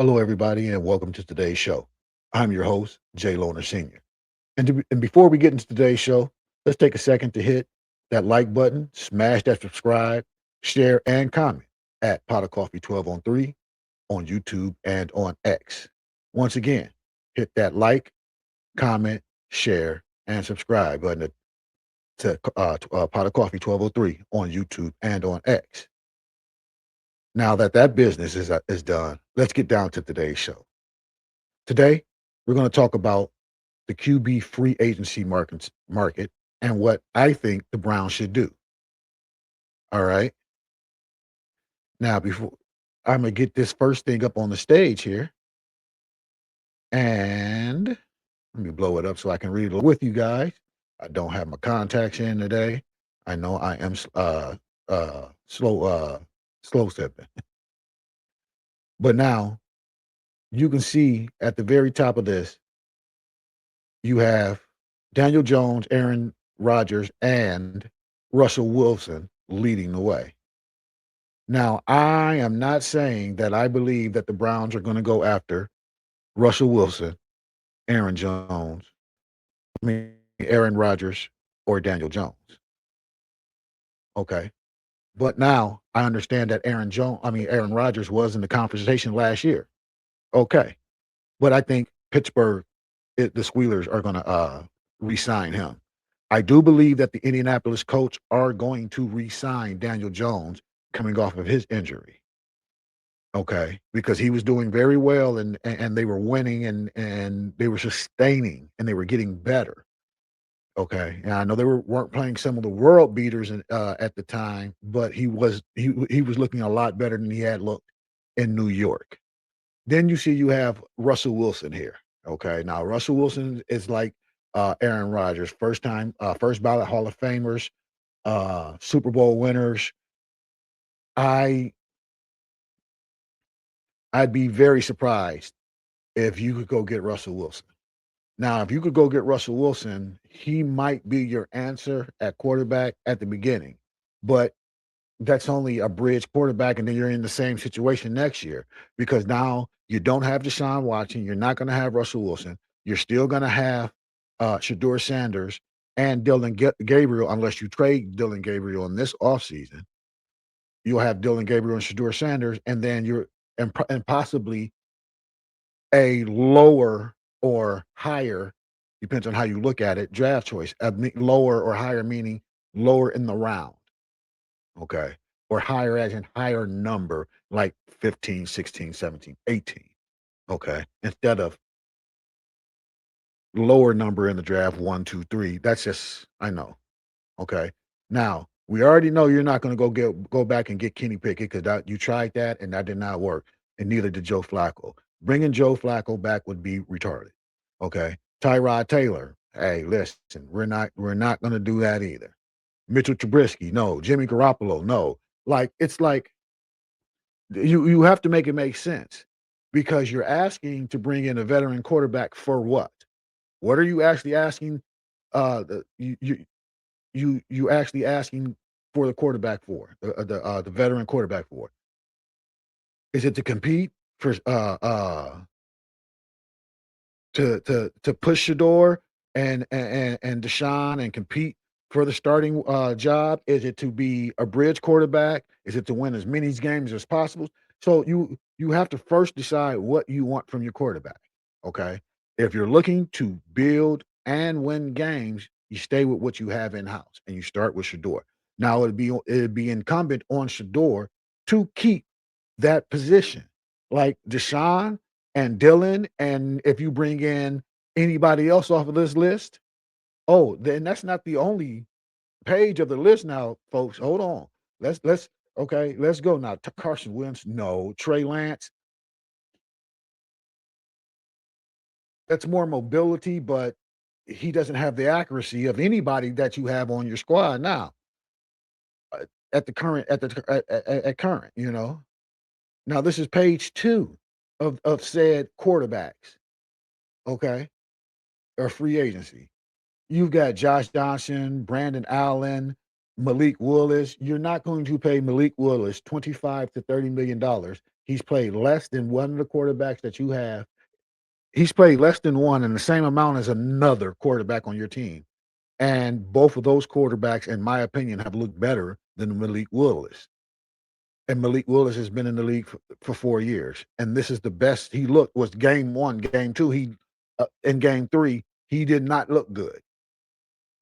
Hello, everybody, and welcome to today's show. I'm your host, Jay Loner Sr. And before we get into today's show, let's take a second to hit that like button, smash that subscribe, share, and comment at Pot of Coffee 12 on 3 on YouTube and on X. Once again, hit that like, comment, share, and subscribe button to Pot of Coffee 1203 on YouTube and on X. Now that business is done, let's get down to today's show. Today, we're going to talk about the QB free agency market and what I think the Browns should do. All right. Now, before I'm gonna get this first thing up on the stage here, and let me blow it up so I can read it with you guys. I don't have my contacts in today. I know I am slow stepping, but now you can see at the very top of this, you have Daniel Jones, Aaron Rodgers, and Russell Wilson leading the way. Now, I am not saying that I believe that the Browns are going to go after Russell Wilson, Aaron Jones, I mean, Aaron Rodgers, or Daniel Jones. Okay. But now I understand that Aaron Rodgers was in the conversation last year. Okay. But I think the Squealers are going to re-sign him. I do believe that the Indianapolis Colts are going to re-sign Daniel Jones coming off of his injury. Okay, because he was doing very well and they were winning and they were sustaining and they were getting better. Okay, and I know they weren't playing some of the world beaters at the time, but he was looking a lot better than he had looked in New York. Then you have Russell Wilson here. Okay, now Russell Wilson is like Aaron Rodgers, first ballot Hall of Famers, Super Bowl winners. I I'd be very surprised if you could go get Russell Wilson. Now, if you could go get Russell Wilson, he might be your answer at quarterback at the beginning, but that's only a bridge quarterback, and then you're in the same situation next year because now you don't have Deshaun Watson. You're not going to have Russell Wilson. You're still going to have Shador Sanders and Gabriel, unless you trade Dylan Gabriel in this offseason. You'll have Dylan Gabriel and Shador Sanders, and then and possibly a lower or higher, depends on how you look at it, draft choice. Lower or higher meaning lower in the round, okay? Or higher as in higher number, like 15, 16, 17, 18, okay? Instead of lower number in the draft, 1, 2, 3. That's just, I know, okay? Now, we already know you're not going to go back and get Kenny Pickett because you tried that and that did not work, and neither did Joe Flacco. Bringing Joe Flacco back would be retarded. Okay, Tyrod Taylor. Hey, listen, we're not going to do that either. Mitchell Trubisky, no. Jimmy Garoppolo, no. It's like you have to make it make sense because you're asking to bring in a veteran quarterback for what? What are you actually asking? You actually asking for the quarterback for the veteran quarterback for? Is it to compete for to push Shador and Deshaun and compete for the starting job? Is it to be a bridge quarterback? Is it to win as many games as possible? So you have to first decide what you want from your quarterback. Okay, if you're looking to build and win games, you stay with what you have in house and you start with Shador. Now it'd be incumbent on Shador to keep that position. Like Deshaun and Dylan, and if you bring in anybody else off of this list, oh, then that's not the only page of the list now, folks. Hold on. Let's okay, let's go now. Carson Wentz, no. Trey Lance, that's more mobility, but he doesn't have the accuracy of anybody that you have on your squad now. At the current at current, you know. Now this is page 2 of said quarterbacks, okay, or free agency. You've got Josh Johnson, Brandon Allen, Malik Willis. You're not going to pay Malik Willis $25 to $30 million. He's played less than one of the quarterbacks that you have. He's played less than one and the same amount as another quarterback on your team. And both of those quarterbacks, in my opinion, have looked better than Malik Willis. And Malik Willis has been in the league for 4 years. And this is the best he looked was game one, game two. In game three, he did not look good.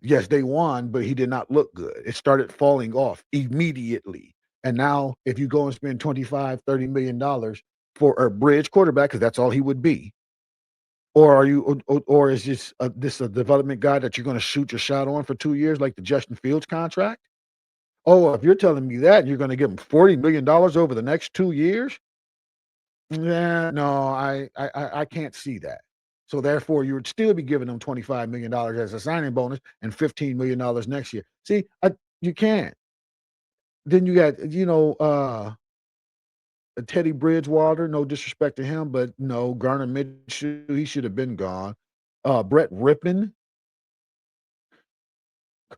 Yes, they won, but he did not look good. It started falling off immediately. And now, if you go and spend 25, $30 million for a bridge quarterback, because that's all he would be, or are you, or is this a development guy that you're going to shoot your shot on for 2 years, like the Justin Fields contract? Oh, if you're telling me that you're going to give him $40 million over the next 2 years, yeah, no, I can't see that. So therefore, you would still be giving them $25 million as a signing bonus and $15 million next year. See, you can't. Then you got Teddy Bridgewater. No disrespect to him, but no, Garner Minshew, he should have been gone. Brett Rippon,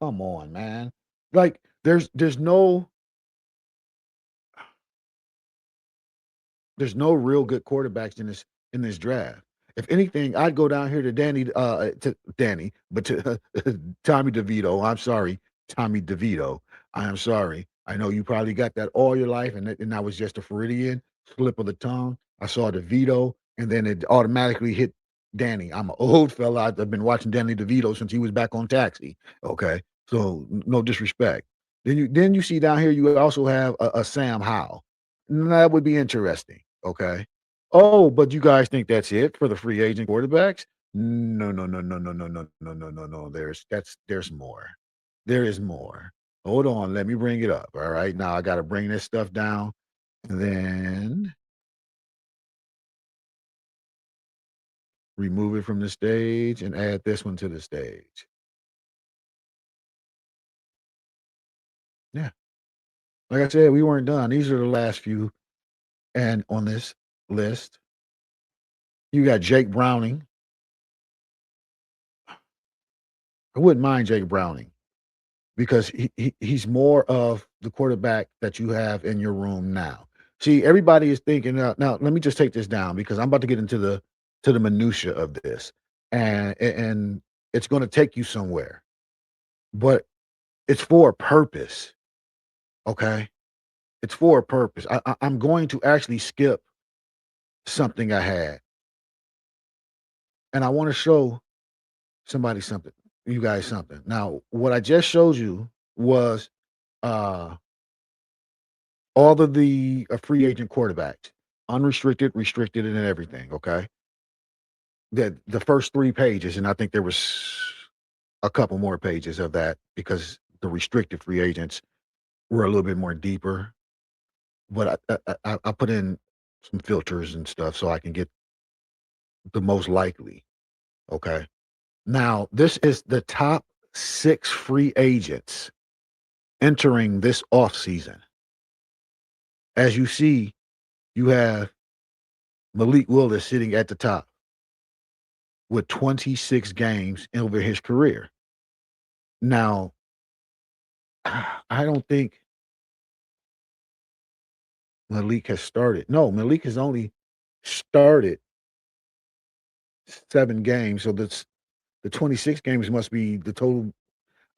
come on, man. Like there's no real good quarterbacks in this draft. If anything, I'd go down here to Danny, but to Tommy DeVito. I'm sorry, Tommy DeVito. I am sorry. I know you probably got that all your life, and that was just a Floridian slip of the tongue. I saw DeVito, and then it automatically hit Danny. I'm an old fella. I've been watching Danny DeVito since he was back on Taxi. Okay, so no disrespect. Then you see down here you also have a Sam Howell. That would be interesting. Okay. Oh, but you guys think that's it for the free agent quarterbacks? No, no, no, no, no, no, no, no, no, no, no. There's more. There is more. Hold on, let me bring it up. All right. Now I gotta bring this stuff down. And then remove it from the stage and add this one to the stage. Yeah. Like I said, we weren't done. These are the last few. And on this list, you got Jake Browning. I wouldn't mind Jake Browning, because he's more of the quarterback that you have in your room now. See, everybody is thinking now. Let me just take this down because I'm about to get into the minutia of this, and it's going to take you somewhere, but it's for a purpose. Okay, it's for a purpose. I'm going to actually skip something I had, and I want to show somebody something, you guys something. Now, what I just showed you was uh all of the free agent quarterbacks, unrestricted, restricted, and everything. Okay, the first 3 pages, and I think there was a couple more pages of that because the restricted free agents were a little bit more deeper. But I put in some filters and stuff so I can get the most likely. Okay, now this is the top 6 free agents entering this off season. As you see, you have Malik Willis sitting at the top with 26 games over his career. Now, I don't think Malik has started. No, Malik has only started 7 games. So the 26 games must be the total.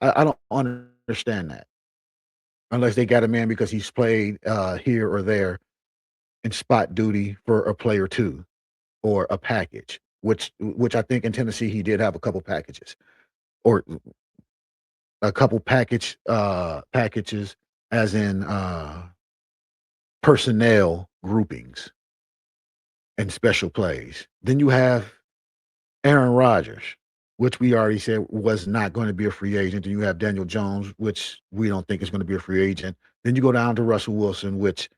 I don't understand that unless they got him in because he's played here or there in spot duty for a play or two or a package, which I think in Tennessee he did have a couple packages or a couple packages as in personnel groupings and special plays. Then you have Aaron Rodgers, which we already said was not going to be a free agent. And you have Daniel Jones, which we don't think is going to be a free agent. Then you go down to Russell Wilson, which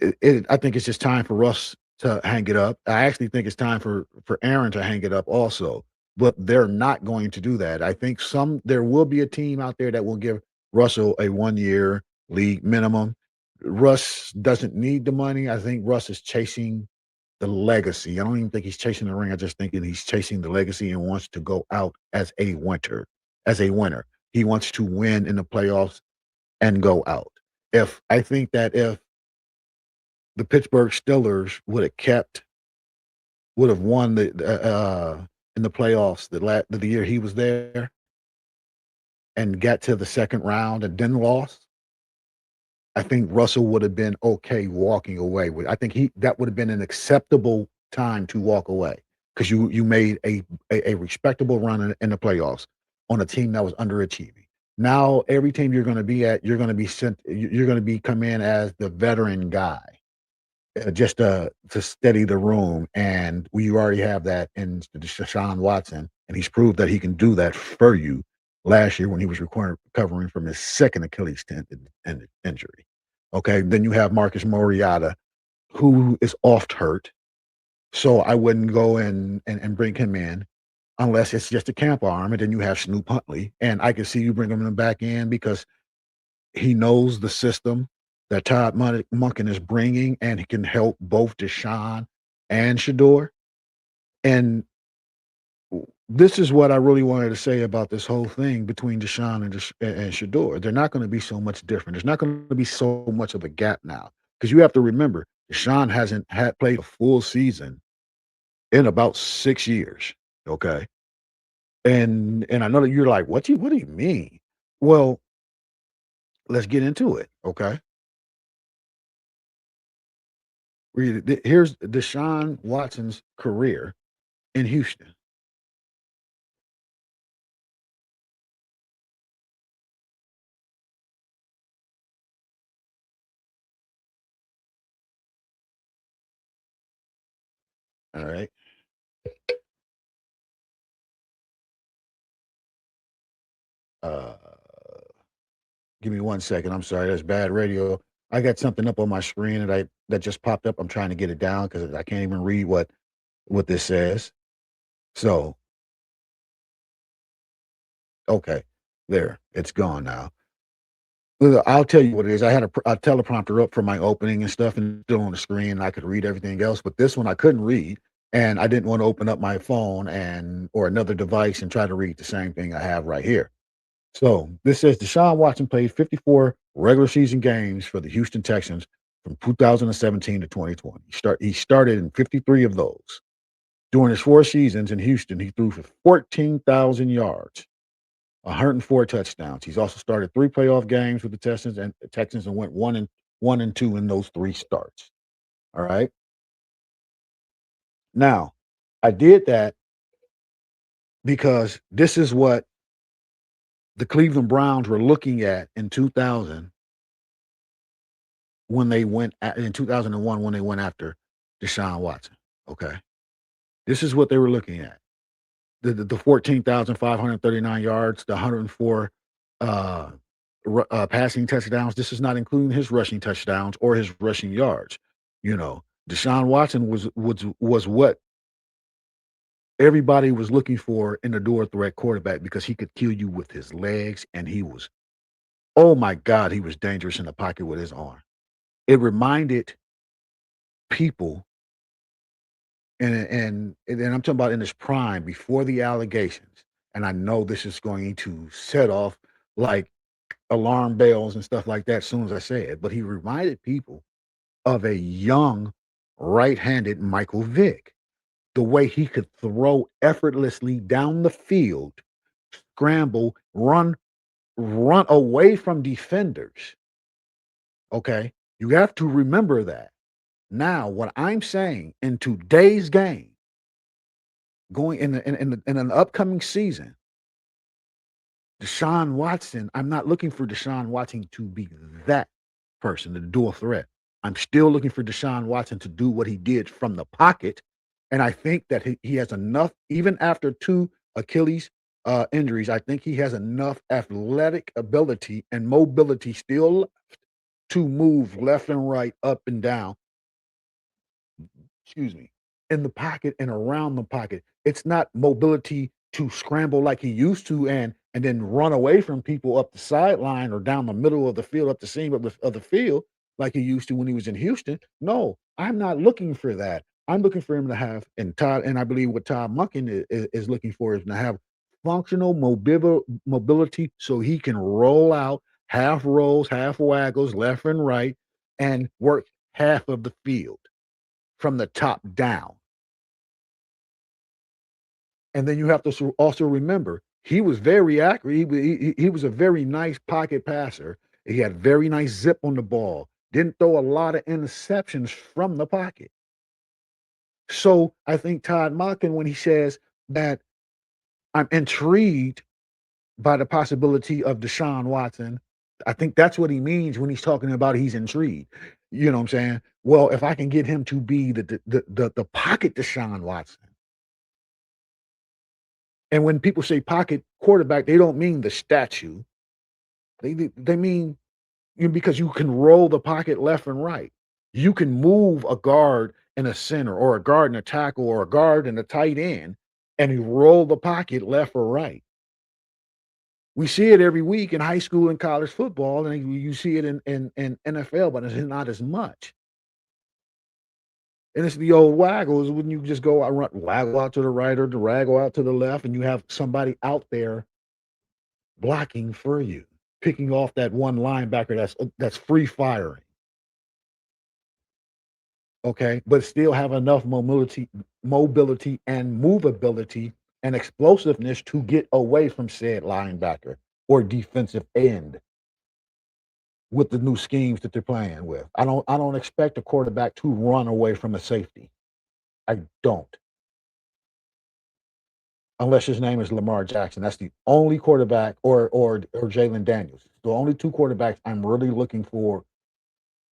I think it's just time for Russ to hang it up. I actually think it's time for Aaron to hang it up also, but they're not going to do that. I think there will be a team out there that will give Russell a 1-year league minimum. Russ doesn't need the money. I think Russ is chasing the legacy. I don't even think he's chasing the ring. I just think that he's chasing the legacy and wants to go out as a winner. As a winner, he wants to win in the playoffs and go out. If the Pittsburgh Steelers would have won in the playoffs the year he was there and got to the second round and then lost, I think Russell would have been okay walking away with. I think he that would have been an acceptable time to walk away because you made a respectable run in the playoffs on a team that was underachieving. Now every team you're going to be at, you're going to be sent. You're going to be come in as the veteran guy, just to steady the room, and you already have that in Deshaun Watson, and he's proved that he can do that for you last year when he was recovering from his second Achilles tendon injury. Okay, then you have Marcus Mariota, who is oft hurt, so I wouldn't go and bring him in unless it's just a camp arm, and then you have Snoop Huntley, and I can see you bringing him back in because he knows the system that Todd Monken is bringing, and he can help both Deshaun and Shador. And this is what I really wanted to say about this whole thing between Deshaun and Shador. They're not going to be so much different. There's not going to be so much of a gap now because you have to remember Deshaun hasn't had played a full season in about 6 years. Okay, and I know that you're like, what do you mean? Well, let's get into it. Okay, here's Deshaun Watson's career in Houston. All right. Uh, Give me 1 second. I'm sorry. That's bad radio. I got something up on my screen that just popped up. I'm trying to get it down because I can't even read what this says. So, okay, there. It's gone now. I'll tell you what it is. I had a teleprompter up for my opening and stuff, and still on the screen. And I could read everything else, but this one I couldn't read, and I didn't want to open up my phone and or another device and try to read the same thing I have right here. So this says Deshaun Watson played 54 regular season games for the Houston Texans from 2017 to 2020. He started in 53 of those. During his 4 seasons in Houston, he threw for 14,000 yards, 104 touchdowns. He's also started 3 playoff games with the Texans and went 1-2 in those 3 starts. All right. Now, I did that because this is what the Cleveland Browns were looking at in 2000 in 2001 when they went after Deshaun Watson. Okay. This is what they were looking at. The 14,539 yards, the 104 uh, passing touchdowns. This is not including his rushing touchdowns or his rushing yards. Deshaun Watson was what everybody was looking for in a dual threat quarterback because he could kill you with his legs, and oh my God, he was dangerous in the pocket with his arm. It reminded people, and I'm talking about in his prime before the allegations. And I know this is going to set off like alarm bells and stuff like that as soon as I say it, but he reminded people of a young right-handed Michael Vick. The way he could throw effortlessly down the field, scramble, run away from defenders. Okay. You have to remember that. Now, what I'm saying in today's game, going in an upcoming season, Deshaun Watson, I'm not looking for Deshaun Watson to be that person, the dual threat. I'm still looking for Deshaun Watson to do what he did from the pocket. And I think that he has enough, even after 2 Achilles injuries, I think he has enough athletic ability and mobility still left to move left and right, up and down, excuse me, in the pocket and around the pocket. It's not mobility to scramble like he used to and then run away from people up the sideline or down the middle of the field, up the seam of the field like he used to when he was in Houston. No, I'm not looking for that. I'm looking for him to have, and I believe what Todd Monken is looking for is to have functional mobility so he can roll out half rolls, half waggles, left and right, and work. half of the field from the top down. And then you have to also remember he was very accurate. He was a very nice pocket passer. He had very nice zip on the ball. Didn't throw a lot of interceptions from the pocket. So I think Todd Monken, when he says that I'm intrigued by the possibility of Deshaun Watson, I think that's what he means when he's talking about he's intrigued. You know what I'm saying? Well, if I can get him to be the pocket Deshaun Watson, and when people say pocket quarterback, they don't mean the statue. They mean because you can roll the pocket left and right. You can move a guard and a center, or a guard and a tackle, or a guard and a tight end, and you roll the pocket left or right. We see it every week in high school and college football, and you see it in NFL, but it's not as much. And it's the old waggles when you just go out, waggle out to the right or the waggle out to the left, and you have somebody out there blocking for you, picking off that one linebacker that's free firing. Okay, but still have enough mobility and movability and explosiveness to get away from said linebacker or defensive end with the new schemes that they're playing with. I don't expect a quarterback to run away from a safety. I don't. Unless his name is Lamar Jackson. That's the only quarterback, or Jalen Daniels. The only two quarterbacks I'm really looking for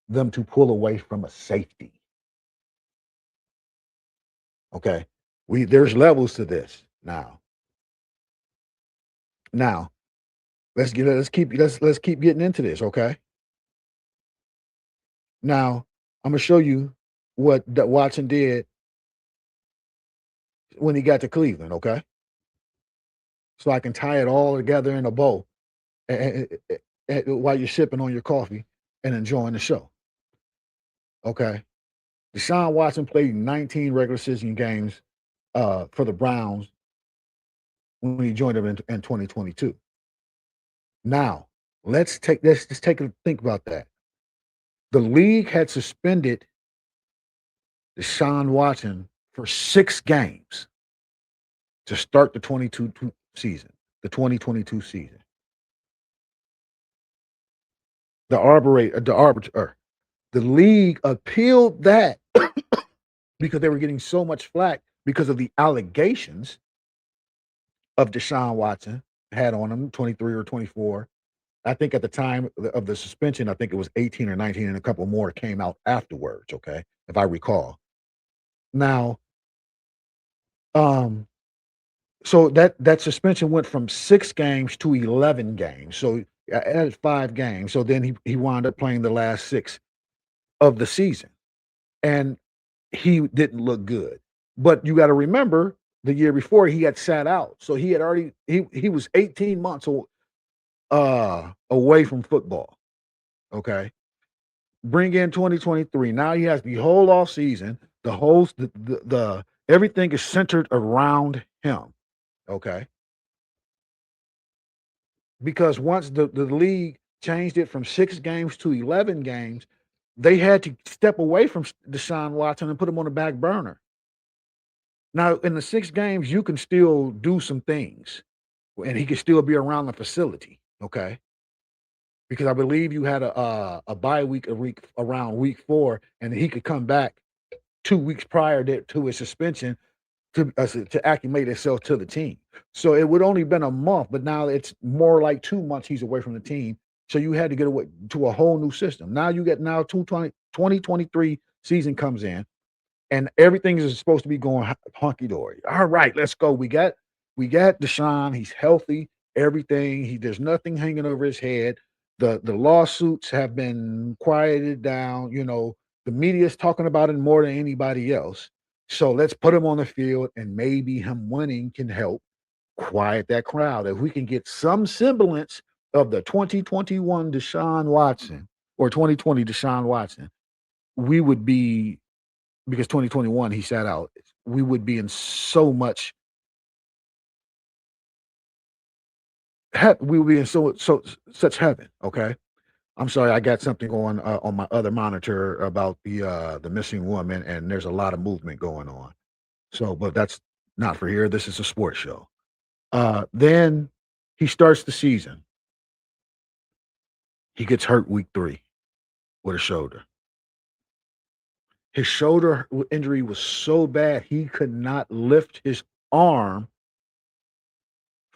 them to pull away from a safety. Okay. There's levels to this now. Now, let's keep getting into this, okay? Now, I'm gonna show you what Watson did when he got to Cleveland, okay? So I can tie it all together in a bow while you're sipping on your coffee and enjoying the show. Okay. Deshaun Watson played 19 regular season games for the Browns when he joined them in 2022. Now, let's just take a think about that. The league had suspended Deshaun Watson for 6 games to start the 2022 season. The league appealed that because they were getting so much flack because of the allegations of Deshaun Watson had on him, 23 or 24. I think at the time of the suspension, I think it was 18 or 19, and a couple more came out afterwards, okay, if I recall. Now, um, so that suspension went from 6 games to 11 games. So I added 5 games. So then he wound up playing the last 6 of the season, and he didn't look good. But you got to remember, the year before he had sat out, so he had already he was 18 months away from football. Okay, bring in 2023. Now he has the whole off season. The everything is centered around him. Okay, because once the league changed it from 6 games to 11 games, they had to step away from Deshaun Watson and put him on the back burner. Now, in the 6 games, you can still do some things, and he could still be around the facility. Okay, because I believe you had a bye week around week 4, and he could come back 2 weeks prior to his suspension to acclimate himself to the team. So it would only been a month, but now it's more like 2 months he's away from the team. So you had to get away to a whole new system. Now you get 2023 season comes in, and everything is supposed to be going hunky dory. All right, let's go. We got Deshaun. He's healthy. Everything. There's nothing hanging over his head. The lawsuits have been quieted down. The media is talking about it more than anybody else. So let's put him on the field, and maybe him winning can help quiet that crowd. If we can get some semblance of the 2021 Deshaun Watson or 2020 Deshaun Watson, we would be, because 2021 he sat out, we would be in so much we would be in such heaven. Okay. I'm sorry, I got something on my other monitor about the missing woman, and there's a lot of movement going on. So, but that's not for here. This is a sports show. Then he starts the season. He gets hurt week 3 with a shoulder. His shoulder injury was so bad he could not lift his arm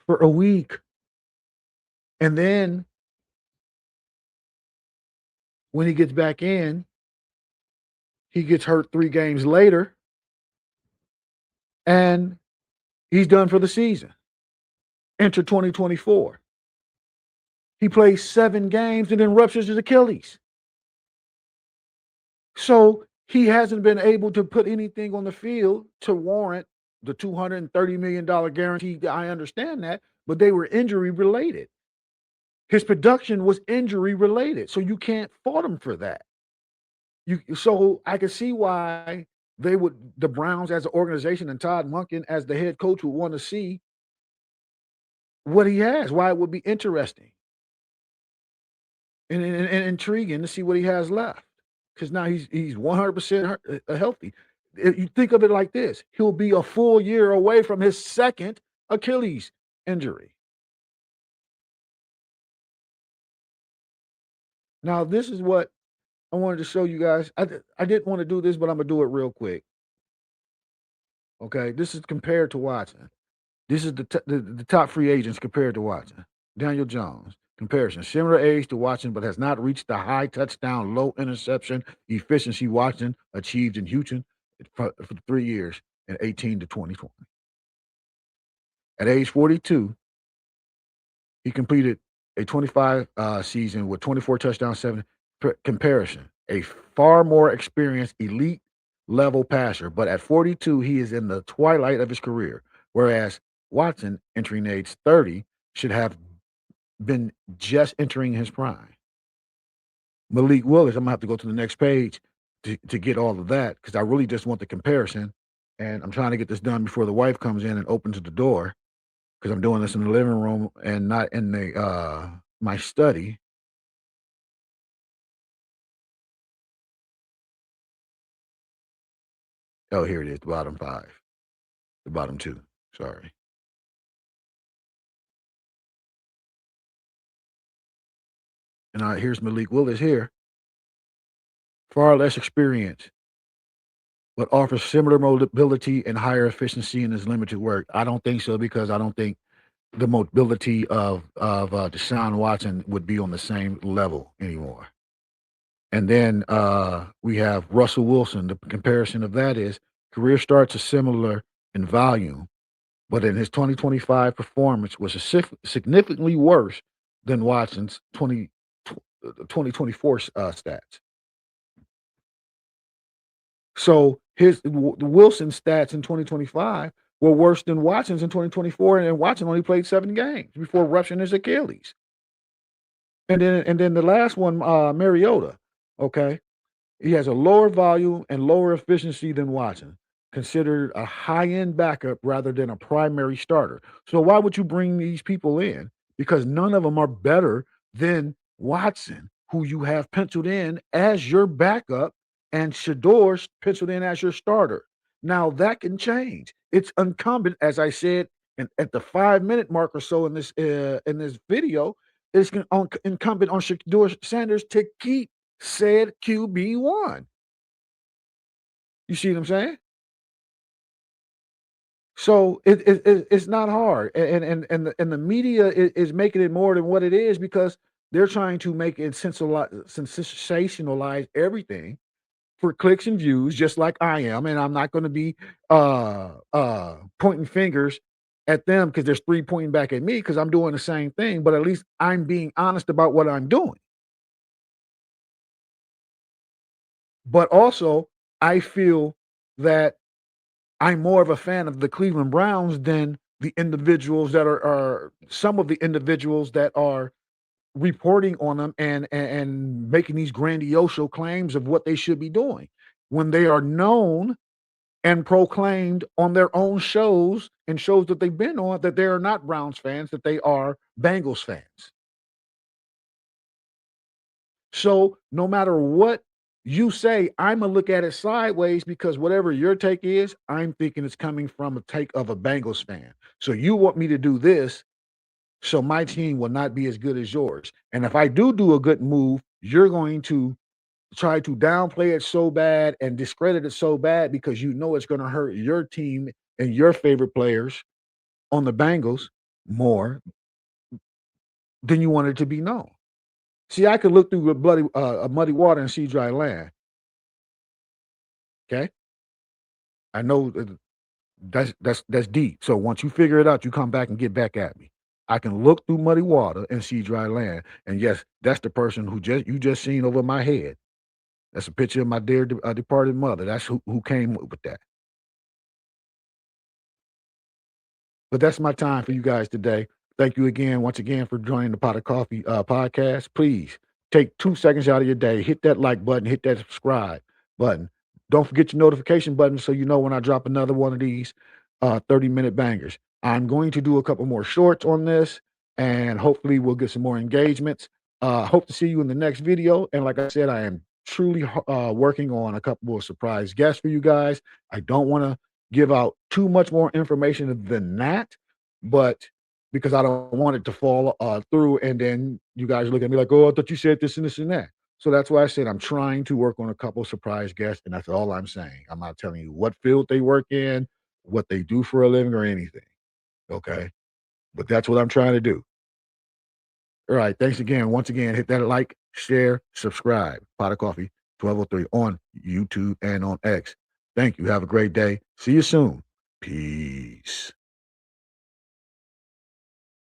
for a week. And then when he gets back in, he gets hurt 3 games later and he's done for the season. Enter 2024. He plays 7 games and then ruptures his Achilles. So he hasn't been able to put anything on the field to warrant the $230 million guarantee. I understand that, but they were injury related. His production was injury related. So you can't fault him for that. So I can see why the Browns as an organization and Todd Monken as the head coach would want to see what he has, why it would be interesting and intriguing to see what he has left. Because now he's 100% healthy. If you think of it like this, he'll be a full year away from his second Achilles injury. Now, this is what I wanted to show you guys. I didn't want to do this, but I'm gonna do it real quick. Okay, this is compared to Watson. This is the top free agents compared to Watson. Daniel Jones. Comparison. Similar age to Watson, but has not reached the high touchdown, low interception efficiency Watson achieved in Houston for 3 years in 18 to 2020. At age 42, he completed a 25 season with 24 touchdowns, 7 comparison. A far more experienced elite level passer, but at 42, he is in the twilight of his career. Whereas Watson, entering age 30, should have been just entering his prime. Malik Willis, I'm gonna have to go to the next page to get all of that because I really just want the comparison, and I'm trying to get this done before the wife comes in and opens the door because I'm doing this in the living room and not in the my study. Oh, here it is, the bottom 5, the bottom 2. Sorry. And here's Malik Willis here, far less experience, but offers similar mobility and higher efficiency in his limited work. I don't think so because I don't think the mobility of Deshaun Watson would be on the same level anymore. And then we have Russell Wilson. The comparison of that is career starts are similar in volume, but in his 2025 performance was significantly worse than Watson's 2024 stats. So Wilson's stats in 2025 were worse than Watson's in 2024, and Watson only played 7 games before rupturing his Achilles. And then the last one, Mariota. Okay, he has a lower volume and lower efficiency than Watson, considered a high-end backup rather than a primary starter. So why would you bring these people in? Because none of them are better than Watson, who you have penciled in as your backup, and Shador's penciled in as your starter. Now that can change. It's incumbent, as I said, at the 5-minute mark or so in this video, it's incumbent on Shador Sanders to keep said QB1. You see what I'm saying? So it's not hard, and the media is making it more than what it is because they're trying to make it sensationalize everything for clicks and views, just like I am, and I'm not going to be pointing fingers at them because there's 3 pointing back at me because I'm doing the same thing, but at least I'm being honest about what I'm doing. But also, I feel that I'm more of a fan of the Cleveland Browns than the individuals that are some of the individuals that are reporting on them and making these grandiose claims of what they should be doing when they are known and proclaimed on their own shows and shows that they've been on that they are not Browns fans, that they are Bengals fans. So no matter what you say, Imma look at it sideways because whatever your take is, I'm thinking it's coming from a take of a Bengals fan. So you want me to do this, so my team will not be as good as yours. And if I do a good move, you're going to try to downplay it so bad and discredit it so bad because you know it's gonna hurt your team and your favorite players on the Bengals more than you want it to be known. See, I could look through a muddy water and see dry land. Okay, I know that's deep. So once you figure it out, you come back and get back at me. I can look through muddy water and see dry land. And yes, that's the person who just seen over my head. That's a picture of my dear departed mother. That's who came with that. But that's my time for you guys today. Thank you again, once again, for joining the Pot of Coffee podcast. Please take 2 seconds out of your day, hit that like button, hit that subscribe button. Don't forget your notification button so you know when I drop another one of these 30-minute bangers. I'm going to do a couple more shorts on this, and hopefully we'll get some more engagements. Hope to see you in the next video. And like I said, I am truly working on a couple of surprise guests for you guys. I don't want to give out too much more information than that, but because I don't want it to fall through, and then you guys look at me like, "Oh, I thought you said this and this and that." So that's why I said I'm trying to work on a couple surprise guests, and that's all I'm saying. I'm not telling you what field they work in, what they do for a living, or anything. Okay, but that's what I'm trying to do. All right. Thanks again. Once again, hit that like, share, subscribe. Pot of Coffee 1203 on YouTube and on X. Thank you. Have a great day. See you soon. Peace.